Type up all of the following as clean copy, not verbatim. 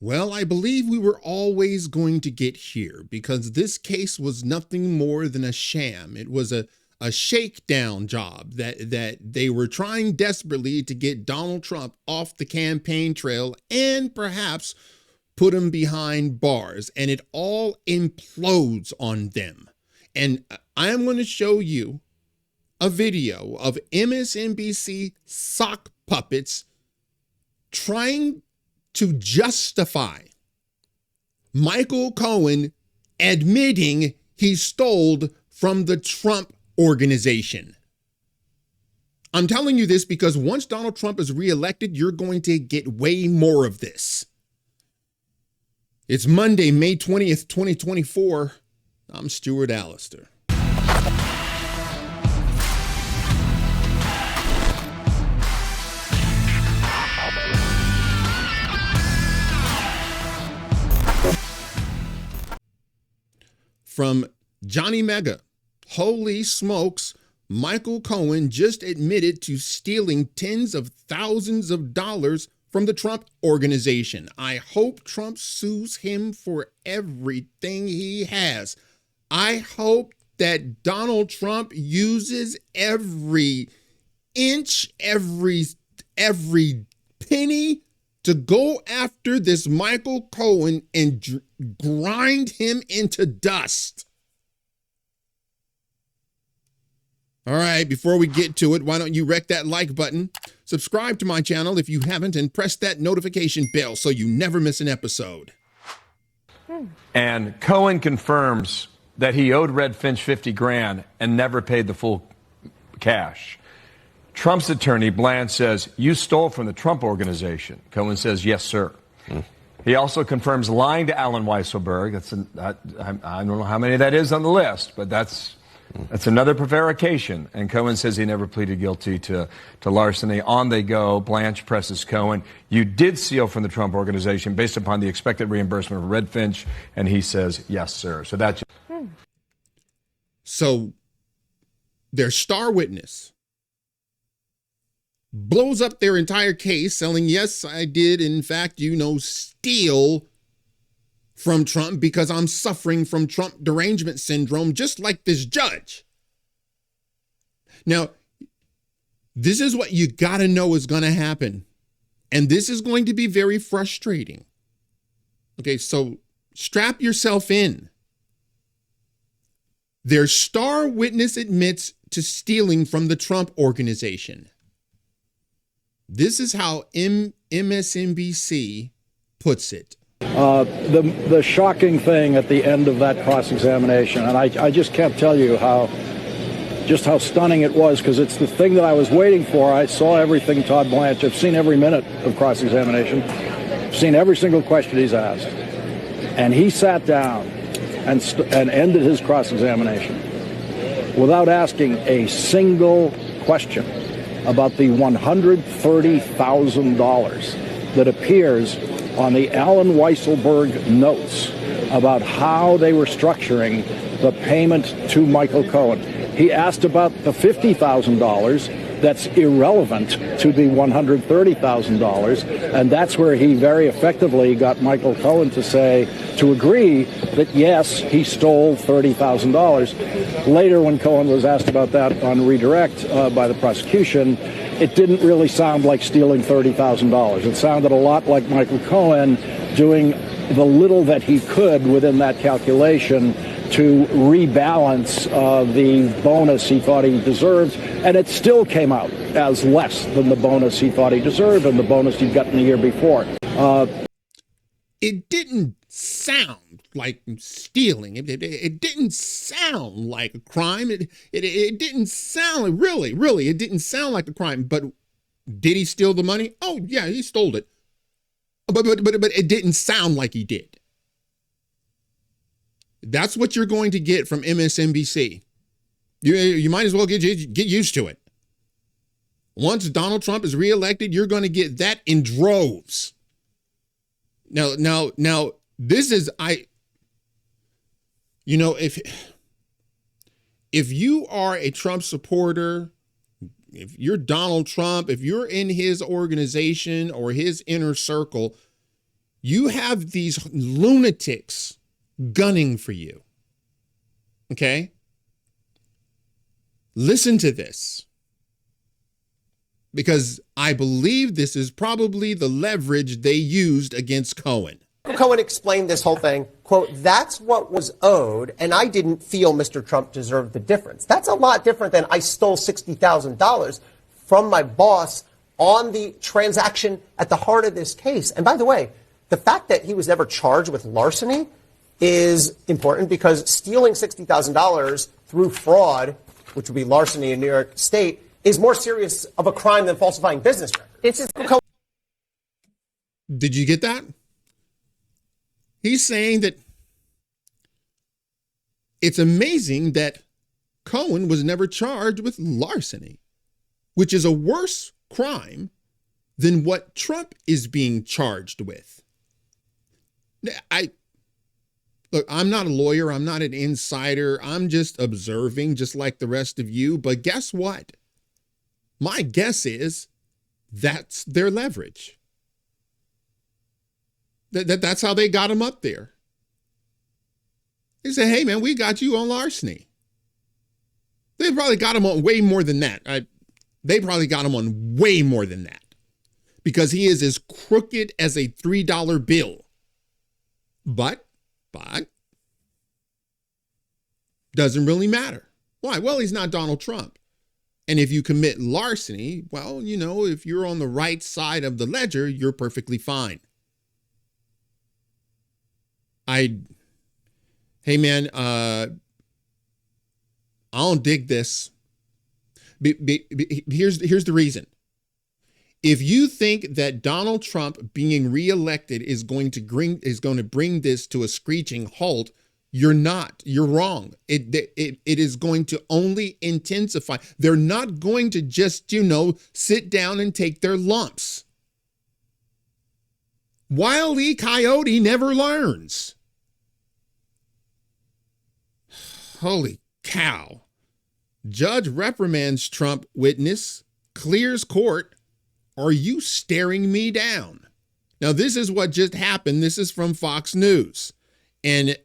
Well, I believe we were always going to get here because this case was nothing more than a sham. It was a shakedown job that they were trying desperately to get Donald Trump off the campaign trail and perhaps put him behind bars, and it all implodes on them. And I am going to show you a video of MSNBC sock puppets trying to justify Michael Cohen admitting he stole from the Trump organization. I'm telling you this because once Donald Trump is reelected, you're going to get way more of this. It's Monday, May 20th, 2024. I'm Stuart Allister. From Johnny Mega, holy smokes, Michael Cohen just admitted to stealing tens of thousands of dollars from the Trump organization. I hope Trump sues him for everything he has. I hope that Donald Trump uses every inch, every penny to go after this Michael Cohen and grind him into dust. All right, before we get to it, why don't you wreck that like button, subscribe to my channel if you haven't, and press that notification bell so you never miss an episode. And Cohen confirms that he owed Red Finch 50 grand and never paid the full cash. Trump's attorney, Blanche, says, "You stole from the Trump organization." Cohen says, "Yes, sir." He also confirms lying to Alan Weisselberg. I don't know how many that is on the list, but that's another prevarication. And Cohen says he never pleaded guilty to larceny. On they go. Blanche presses Cohen. "You did steal from the Trump organization based upon the expected reimbursement of Red Finch." And he says, "Yes, sir." So that's... So their star witness blows up their entire case, saying, yes, I did, in fact, steal from Trump because I'm suffering from Trump derangement syndrome, just like this judge. Now, this is what you got to know is going to happen. And this is going to be very frustrating. Okay, so strap yourself in. Their star witness admits to stealing from the Trump organization. This is how MSNBC puts it. The shocking thing at the end of that cross-examination, and I just can't tell you how stunning it was, because it's the thing that I was waiting for. I saw everything Todd Blanche. I've seen every minute of cross-examination. I've seen every single question he's asked. And he sat down and ended his cross-examination without asking a single question about the $130,000 that appears on the Alan Weisselberg notes about how they were structuring the payment to Michael Cohen. He asked about the $50,000 that's irrelevant to the $130,000, and that's where he very effectively got Michael Cohen to agree that yes, he stole $30,000. Later, when Cohen was asked about that on redirect by the prosecution, it didn't really sound like stealing $30,000. It sounded a lot like Michael Cohen doing the little that he could within that calculation to rebalance the bonus he thought he deserved, and it still came out as less than the bonus he thought he deserved and the bonus he'd gotten the year before. It didn't sound like stealing. It didn't sound like a crime. It didn't sound, really, it didn't sound like a crime. But did he steal the money? Oh, yeah, he stole it. But it didn't sound like he did. That's what you're going to get from MSNBC. You might as well get used to it. Once Donald Trump is reelected, you're going to get that in droves. Now, this is, if you are a Trump supporter, if you're Donald Trump, if you're in his organization or his inner circle, You have these lunatics gunning for you. Okay? Listen to this. Because I believe this is probably the leverage they used against Cohen. Cohen explained this whole thing, quote, "That's what was owed, and I didn't feel Mr. Trump deserved the difference." That's a lot different than I stole $60,000 from my boss on the transaction at the heart of this case. And by the way, the fact that he was never charged with larceny is important because stealing $60,000 through fraud, which would be larceny in New York State, is more serious of a crime than falsifying business records. Did you get that? He's saying that it's amazing that Cohen was never charged with larceny, which is a worse crime than what Trump is being charged with. Look, I'm not a lawyer. I'm not an insider. I'm just observing, just like the rest of you. But guess what? My guess is that's their leverage. That's how they got him up there. They said, hey, man, we got you on larceny. They probably got him on way more than that. They probably got him on way more than that because he is as crooked as a $3 bill. But doesn't really matter. Why? Well, he's not Donald Trump. And if you commit larceny, well, you know, if you're on the right side of the ledger, you're perfectly fine. Hey man, I don't dig this. Here's the reason. If you think that Donald Trump being reelected is going to bring this to a screeching halt, you're not. You're wrong. It is going to only intensify. They're not going to just, sit down and take their lumps. Wile E. Coyote never learns. Holy cow. Judge reprimands Trump witness, clears court. Are you staring me down? Now, this is what just happened. This is from Fox News. And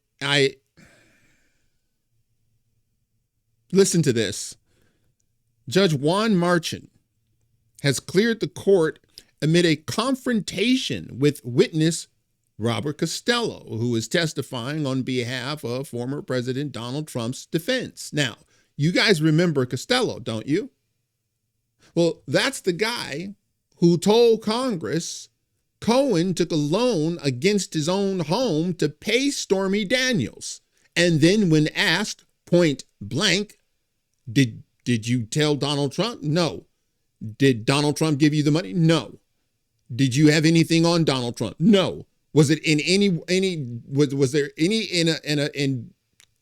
listen to this. Judge Juan Marchand has cleared the court amid a confrontation with witness Robert Costello, who is testifying on behalf of former President Donald Trump's defense. Now, you guys remember Costello, don't you? Well, that's the guy who told Congress Cohen took a loan against his own home to pay Stormy Daniels. And then when asked point blank, did you tell Donald Trump? No. Did Donald Trump give you the money? No. Did you have anything on Donald Trump? No. Was it in was there any in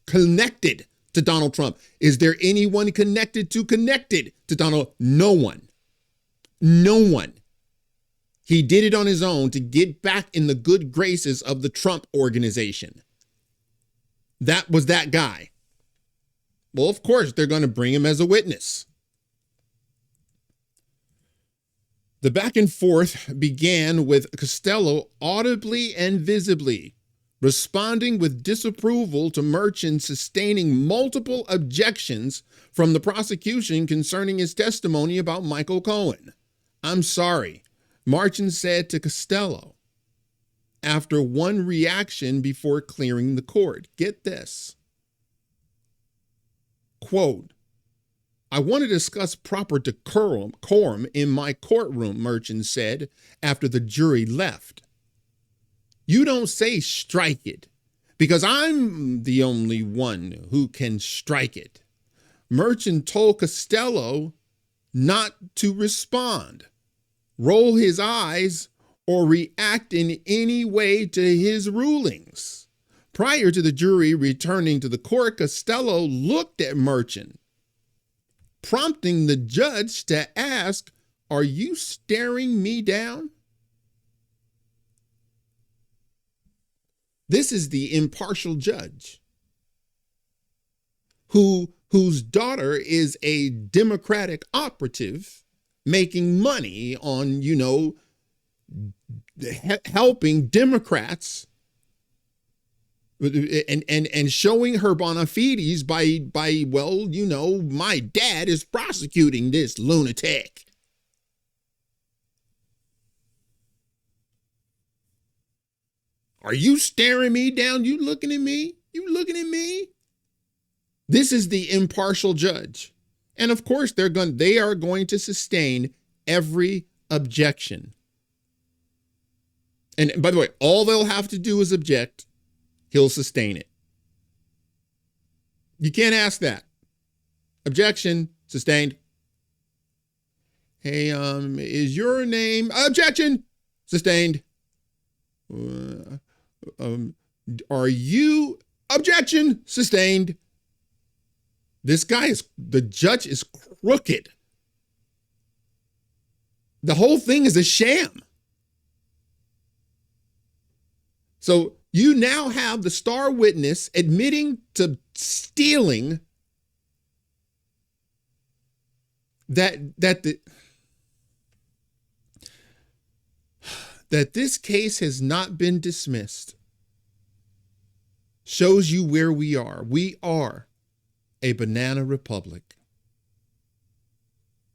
connected to Donald Trump? Is there anyone connected to Donald? No one. No one. He did it on his own to get back in the good graces of the Trump organization. That was that guy. Well, of course, they're going to bring him as a witness. The back and forth began with Costello audibly and visibly responding with disapproval to Merchant sustaining multiple objections from the prosecution concerning his testimony about Michael Cohen. I'm sorry, Marchand said to Costello after one reaction before clearing the court. Get this. Quote, I want to discuss proper decorum in my courtroom, Merchant said after the jury left. You don't say strike it because I'm the only one who can strike it. Merchant told Costello not to respond, roll his eyes, or react in any way to his rulings. Prior to the jury returning to the court, Costello looked at Merchant, prompting the judge to ask, are you staring me down? This is the impartial judge whose daughter is a Democratic operative making money on, helping Democrats and showing her bona fides by, well, you know, my dad is prosecuting this lunatic. Are you staring me down? You looking at me? You looking at me? This is the impartial judge. And of course, they are going to sustain every objection. And by the way, all they'll have to do is object. He'll sustain it. You can't ask that. Objection, sustained. Hey, is your name? Objection, sustained. Are you? Objection, sustained. The judge is crooked. The whole thing is a sham. So you now have the star witness admitting to stealing that this case has not been dismissed. Shows you where we are. We are a banana republic.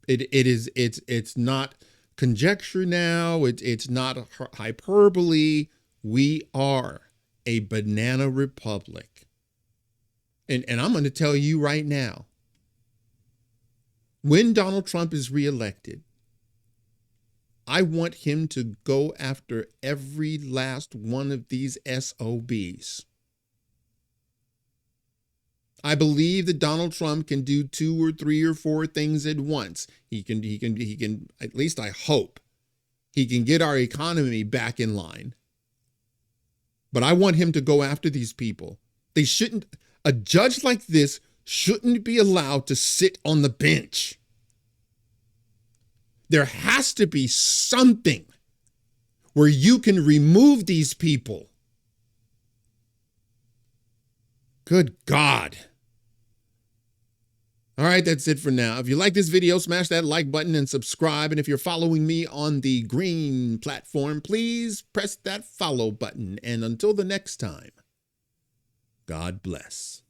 It's not conjecture now. It's not hyperbole. We are a banana republic. And I'm going to tell you right now, when Donald Trump is reelected, I want him to go after every last one of these SOBs. I believe that Donald Trump can do 2 or 3 or 4 things at once. He can, at least I hope, he can get our economy back in line. But I want him to go after these people. A judge like this shouldn't be allowed to sit on the bench. There has to be something where you can remove these people. Good God. All right, that's it for now. If you like this video, smash that like button and subscribe. And if you're following me on the green platform, please press that follow button. And until the next time, God bless.